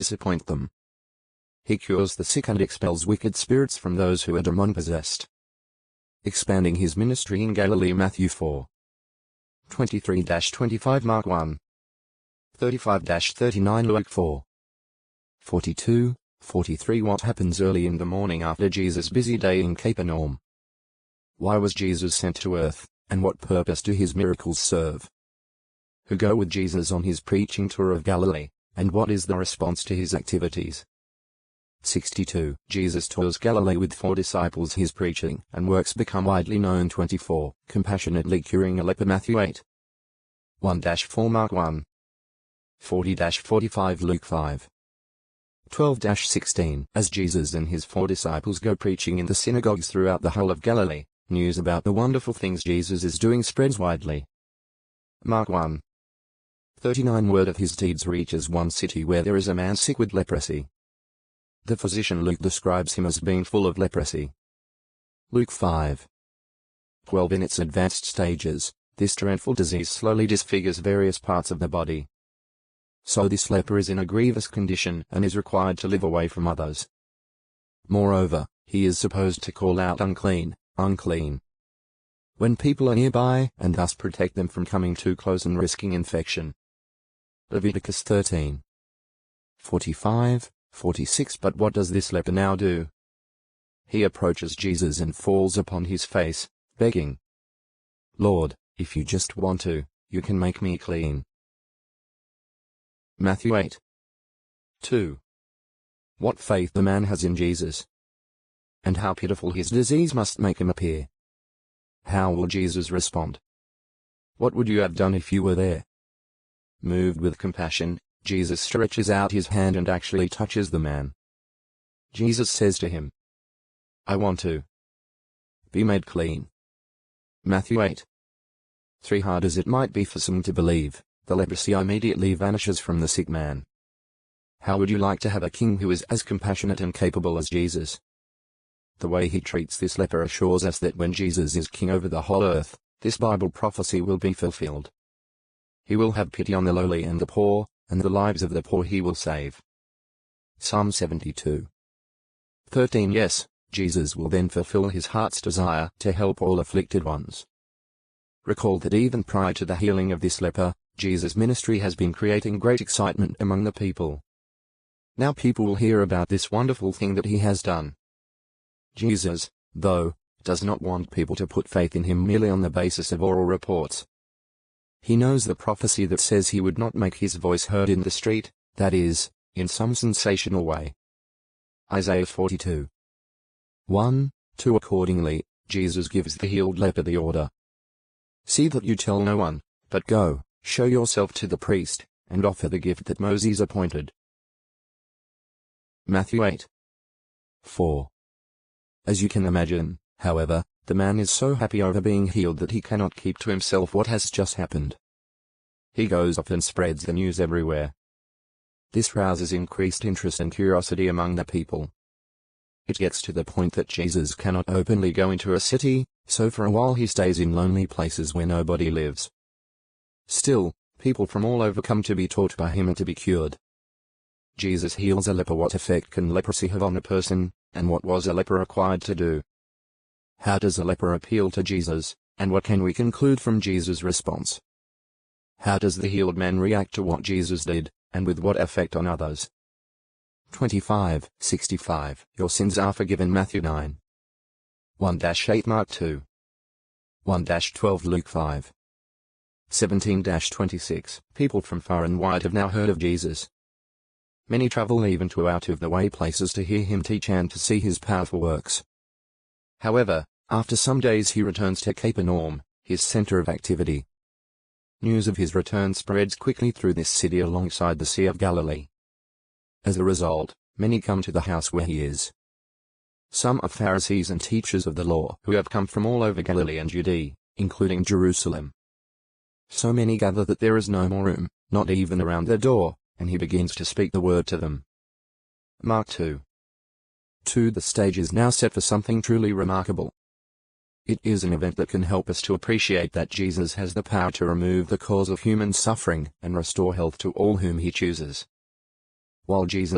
disappoint them. He cures the sick and expels wicked spirits from those who are demon-possessed. Expanding his ministry in Galilee. Matthew 4. 23-25 Mark 1. 35-39 Luke 4. 42, 43 What happens early in the morning after Jesus' busy day in Capernaum? Why was Jesus sent to earth, and what purpose do his miracles serve? Who go with Jesus on his preaching tour of Galilee, and what is the response to his activities? 62. Jesus tours Galilee with 4 disciples. His preaching and works become widely known. 24. Compassionately curing a leper. Matthew 8. 1-4 Mark 1. 40-45 Luke 5. 12-16 As Jesus and his 4 disciples go preaching in the synagogues throughout the whole of Galilee, news about the wonderful things Jesus is doing spreads widely. Mark 1. 39 Word of his deeds reaches one city where there is a man sick with leprosy. The physician Luke describes him as being full of leprosy. Luke 5. 12 In its advanced stages, this dreadful disease slowly disfigures various parts of the body. So this leper is in a grievous condition and is required to live away from others. Moreover, he is supposed to call out unclean, unclean, when people are nearby, and thus protect them from coming too close and risking infection. Leviticus 13. 45, 46 But what does this leper now do? He approaches Jesus and falls upon his face, begging, "Lord, if you just want to, you can make me clean." Matthew 8. 2. What faith the man has in Jesus, and how pitiful his disease must make him appear. How will Jesus respond? What would you have done if you were there? Moved with compassion, Jesus stretches out his hand and actually touches the man. Jesus says to him, "I want to be made clean." Matthew 8. 3 Hard as it might be for some to believe, the leprosy immediately vanishes from the sick man. How would you like to have a king who is as compassionate and capable as Jesus? The way he treats this leper assures us that when Jesus is king over the whole earth, this Bible prophecy will be fulfilled. He will have pity on the lowly and the poor, and the lives of the poor he will save. Psalm 72. 13 Yes, Jesus will then fulfill his heart's desire to help all afflicted ones. Recall that even prior to the healing of this leper, Jesus' ministry has been creating great excitement among the people. Now people will hear about this wonderful thing that he has done. Jesus, though, does not want people to put faith in him merely on the basis of oral reports. He knows the prophecy that says he would not make his voice heard in the street, that is, in some sensational way. Isaiah 42. 1, 2 Accordingly, Jesus gives the healed leper the order. See that you tell no one, but go, show yourself to the priest, and offer the gift that Moses appointed. Matthew 8. 4. As you can imagine, however, the man is so happy over being healed that he cannot keep to himself what has just happened. He goes off and spreads the news everywhere. This rouses increased interest and curiosity among the people. It gets to the point that Jesus cannot openly go into a city, so for a while he stays in lonely places where nobody lives. Still, people from all over come to be taught by him and to be cured. Jesus heals a leper. What effect can leprosy have on a person, and what was a leper required to do? How does a leper appeal to Jesus, and what can we conclude from Jesus' response? How does the healed man react to what Jesus did, and with what effect on others? 25:65 Your sins are forgiven. Matthew 9. 1-8 Mark 2. 1-12 Luke 5. 17-26 People from far and wide have now heard of Jesus. Many travel even to out-of-the-way places to hear him teach and to see his powerful works. However, after some days he returns to Capernaum, his center of activity. News of his return spreads quickly through this city alongside the Sea of Galilee. As a result, many come to the house where he is. Some are Pharisees and teachers of the law who have come from all over Galilee and Judea, including Jerusalem. So many gather that there is no more room, not even around the door, and he begins to speak the word to them. Mark 2. 2 The stage is now set for something truly remarkable. It is an event that can help us to appreciate that Jesus has the power to remove the cause of human suffering and restore health to all whom he chooses. while Jesus